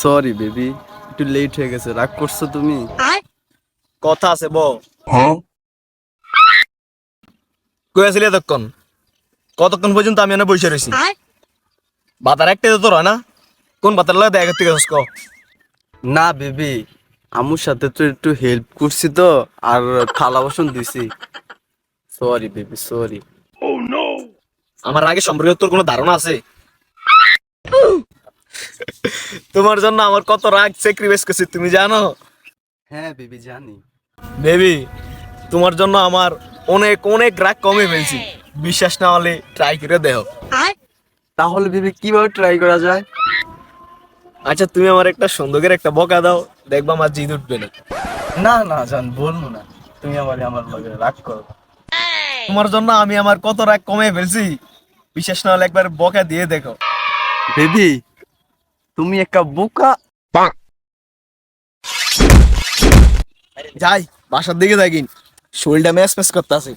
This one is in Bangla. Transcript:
সরি বেবি, একটু লেট হয়ে গেছে, রাগ করছো তুমি? কথা আছে বউ। কই আছিলি এতক্ষণ? কতক্ষণ পর্যন্ত আমি এনে বসে রয়েছি? বাতার একটা তো তোর হয় না? কোন বাতার লাগে দেখা করতে গেছিস ক? না বেবি, আম্মুর সাথে তো একটু হেল্প করছি তো, আর থালা বাসন দিছি। Sorry baby, sorry. আমার আগে সম্পর্কে তোর কোনো ধারণা আছে? তোমার জন্য আমার কত রাগ স্যাক্রিফাইস করছি তুমি জানো? হ্যাঁ বেবি জানি। বেবি, তোমার জন্য আমার অনেক অনেক রাগ কমে ফেলছি। বিশ্বাস না হলে ট্রাই করে দেখো। তাহলে বেবি কিভাবে ট্রাই করা যায়? আচ্ছা তুমি আমার একটা সুন্দর একটা বকা দাও, দেখবা আমার জিদ উঠবে না। না না জান, বলবো না। তুমি আমার লগে রাগ করো না। তোমার জন্য আমি আমার কত রাগ কমে ফেলছি, বিশ্বাস না হলে একবার বকা দিয়ে দেখো। বেবি, তুমি একটা বোকা। যাই বাসার দিকে থাকি, শরীরটা ম্যাচ ম্যাচ করতে আছে।